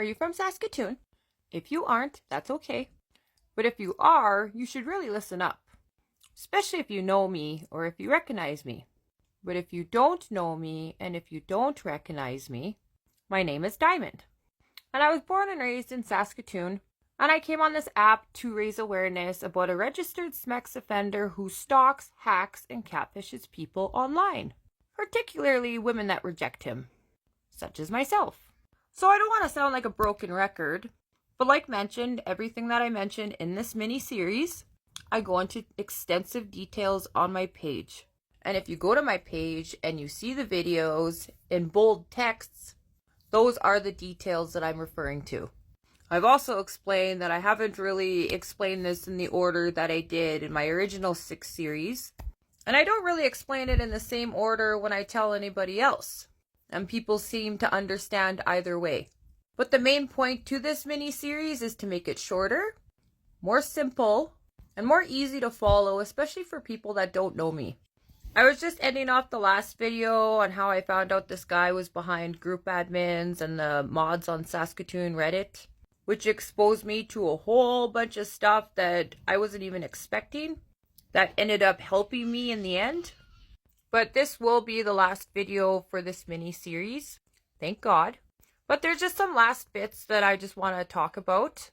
Are you from Saskatoon? If you aren't, that's okay. But if you are, you should really listen up. Especially if you know me or if you recognize me. But if you don't know me and if you don't recognize me, my name is Diamond. And I was born and raised in Saskatoon. And I came on this app to raise awareness about a registered sex offender who stalks, hacks, and catfishes people online. Particularly women that reject him. Such as myself. So I don't want to sound like a broken record. But like mentioned, everything that I mentioned in this mini-series, I go into extensive details on my page. And if you go to my page and you see the videos in bold texts, those are the details that I'm referring to. I've also explained that I haven't really explained this in the order that I did in my original 6 series. And I don't really explain it in the same order when I tell anybody else. And people seem to understand either way. But the main point to this mini-series is to make it shorter, more simple, and more easy to follow, especially for people that don't know me. I was just ending off the last video on how I found out this guy was behind group admins and the mods on Saskatoon Reddit, which exposed me to a whole bunch of stuff that I wasn't even expecting, that ended up helping me in the end. But this will be the last video for this mini-series, thank God. But there's just some last bits that I just want to talk about.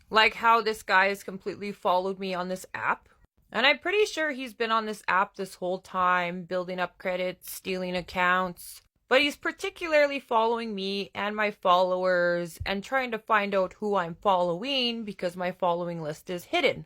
Like how this guy has completely followed me on this app. And I'm pretty sure he's been on this app this whole time, building up credits, stealing accounts. But he's particularly following me and my followers and trying to find out who I'm following because my following list is hidden.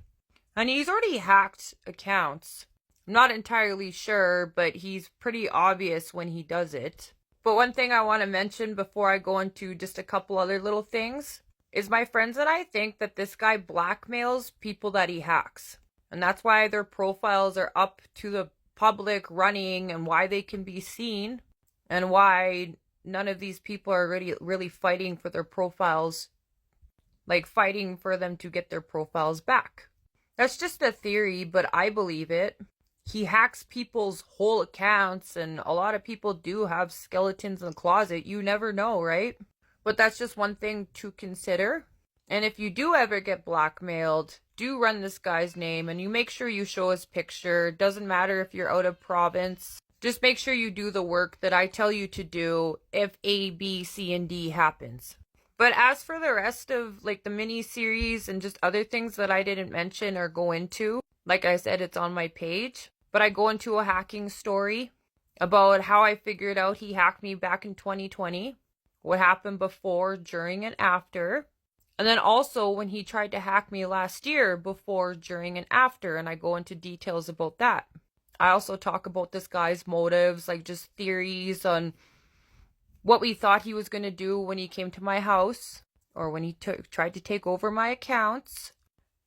And he's already hacked accounts. I'm not entirely sure, but he's pretty obvious when he does it. But one thing I want to mention before I go into just a couple other little things is my friends and I think that this guy blackmails people that he hacks. And that's why their profiles are up to the public running and why they can be seen and why none of these people are really fighting for their profiles, like fighting for them to get their profiles back. That's just a theory, but I believe it. He hacks people's whole accounts, and a lot of people do have skeletons in the closet. You never know, right? But that's just one thing to consider. And if you do ever get blackmailed, do run this guy's name, and you make sure you show his picture. Doesn't matter if you're out of province. Just make sure you do the work that I tell you to do if A, B, C, and D happens. But as for the rest of like the mini-series and just other things that I didn't mention or go into, like I said, it's on my page. But I go into a hacking story about how I figured out he hacked me back in 2020. What happened before, during, and after. And then also when he tried to hack me last year, before, during, and after. And I go into details about that. I also talk about this guy's motives, like just theories on what we thought he was going to do when he came to my house. Or when he tried to take over my accounts.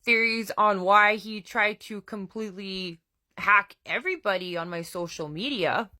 Theories on why he tried to completely hack everybody on my social media.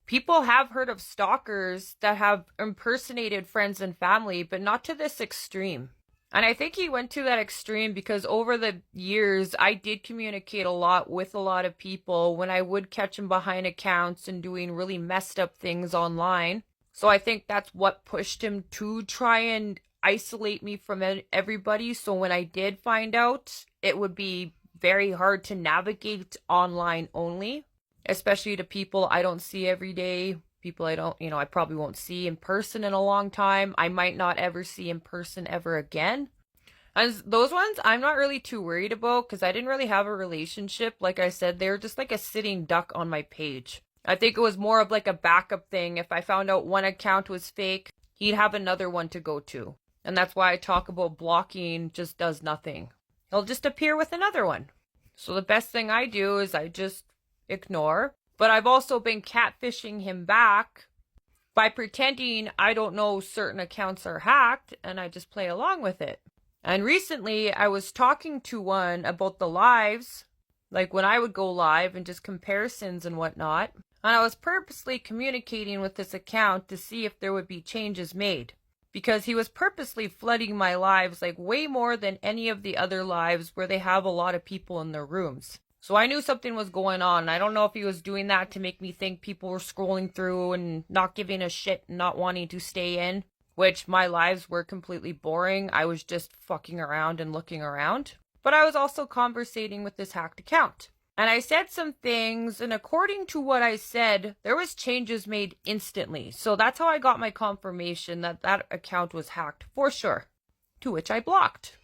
People have heard of stalkers that have impersonated friends and family, but not to this extreme. And I think he went to that extreme because over the years, I did communicate a lot with a lot of people when I would catch him behind accounts and doing really messed up things online. So I think that's what pushed him to try and isolate me from everybody. So when I did find out, it would be very hard to navigate online only, especially to people I don't see every day, people I probably won't see in person in a long time. I might not ever see in person ever again. And those ones I'm not really too worried about because I didn't really have a relationship. Like I said, they were just like a sitting duck on my page. I think it was more of like a backup thing. If I found out one account was fake, he'd have another one to go to. And that's why I talk about blocking just does nothing. He'll just appear with another one. So the best thing I do is I just ignore. But I've also been catfishing him back by pretending I don't know certain accounts are hacked and I just play along with it. And recently I was talking to one about the lives, like when I would go live and just comparisons and whatnot. And I was purposely communicating with this account to see if there would be changes made. Because he was purposely flooding my lives like way more than any of the other lives where they have a lot of people in their rooms. So I knew something was going on. I don't know if he was doing that to make me think people were scrolling through and not giving a shit and not wanting to stay in. which my lives were completely boring. I was just fucking around and looking around. But I was also conversating with this hacked account. And I said some things, and according to what I said, there was changes made instantly. So that's how I got my confirmation that that account was hacked, for sure. To which I blocked.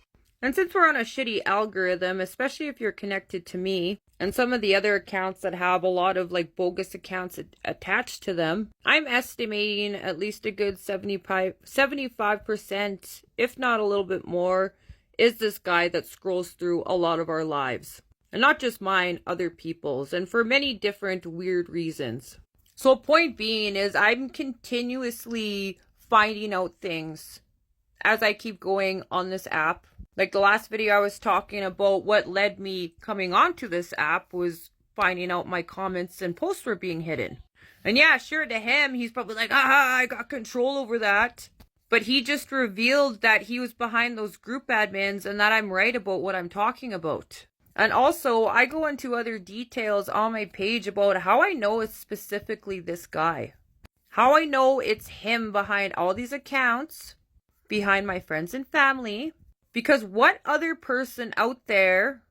And since we're on a shitty algorithm, especially if you're connected to me, and some of the other accounts that have a lot of like bogus accounts attached to them, I'm estimating at least a good 75%, if not a little bit more, is this guy that scrolls through a lot of our lives. And not just mine, other people's, and for many different weird reasons. So point being is I'm continuously finding out things as I keep going on this app. Like the last video I was talking about what led me coming onto this app was finding out my comments and posts were being hidden. And yeah, sure, to him, he's probably like, aha, I got control over that. But he just revealed that he was behind those group admins and that I'm right about what I'm talking about. And also, I go into other details on my page about how I know it's specifically this guy. How I know it's him behind all these accounts, behind my friends and family. Because what other person out there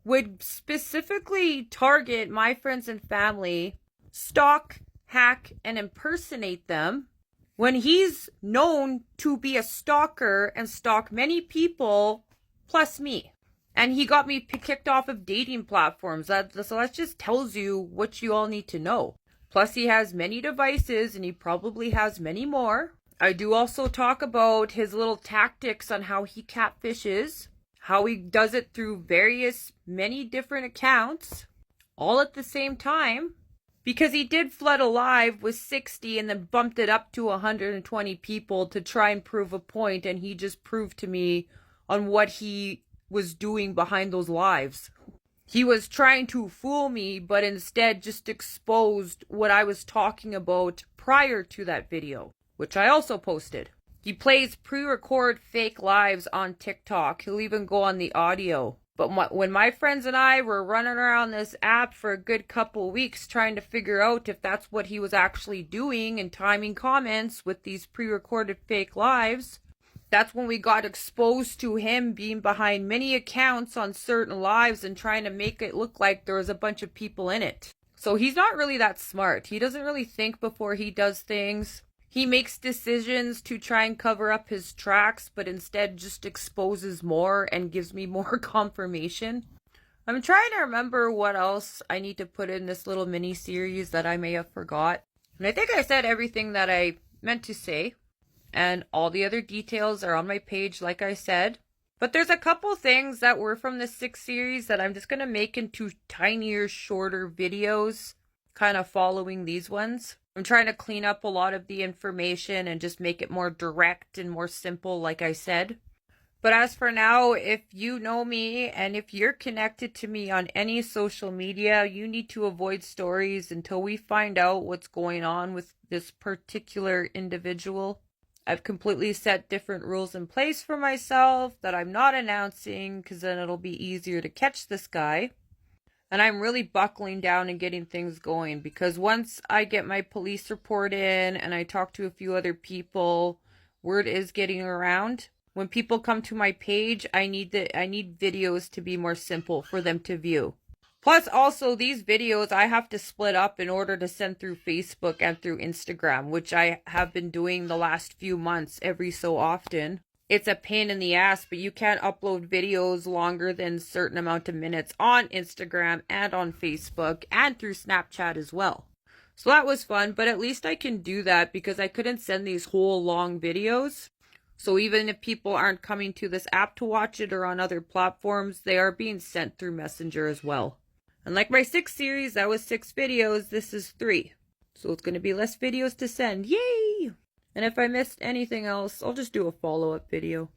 would specifically target my friends and family, stalk, hack, and impersonate them when he's known to be a stalker and stalk many people plus me? And he got me kicked off of dating platforms. So that just tells you what you all need to know. Plus he has many devices and he probably has many more. I do also talk about his little tactics on how he catfishes. How he does it through many different accounts. All at the same time. Because he did flood a live with 60 and then bumped it up to 120 people to try and prove a point. And he just proved to me on what he was doing behind those lives. He was trying to fool me, but instead just exposed what I was talking about prior to that video, which I also posted. He plays pre-record fake lives on TikTok. He'll even go on the audio. But when my friends and I were running around this app for a good couple weeks trying to figure out if that's what he was actually doing and timing comments with these pre-recorded fake lives, that's when we got exposed to him being behind many accounts on certain lives and trying to make it look like there was a bunch of people in it. So he's not really that smart. He doesn't really think before he does things. He makes decisions to try and cover up his tracks, but instead just exposes more and gives me more confirmation. I'm trying to remember what else I need to put in this little mini series that I may have forgot. And I think I said everything that I meant to say. And all the other details are on my page, like I said. But there's a couple things that were from the 6 series that I'm just going to make into tinier, shorter videos, kind of following these ones. I'm trying to clean up a lot of the information and just make it more direct and more simple, like I said. But as for now, if you know me and if you're connected to me on any social media, you need to avoid stories until we find out what's going on with this particular individual. I've completely set different rules in place for myself that I'm not announcing because then it'll be easier to catch this guy. And I'm really buckling down and getting things going because once I get my police report in and I talk to a few other people, word is getting around. When people come to my page, I need videos to be more simple for them to view. Plus, also, these videos I have to split up in order to send through Facebook and through Instagram, which I have been doing the last few months every so often. It's a pain in the ass, but you can't upload videos longer than a certain amount of minutes on Instagram and on Facebook and through Snapchat as well. So that was fun, but at least I can do that because I couldn't send these whole long videos. So even if people aren't coming to this app to watch it or on other platforms, they are being sent through Messenger as well. And like my 6 series, that was 6 videos, this is 3. So it's going to be less videos to send. Yay! And if I missed anything else, I'll just do a follow-up video.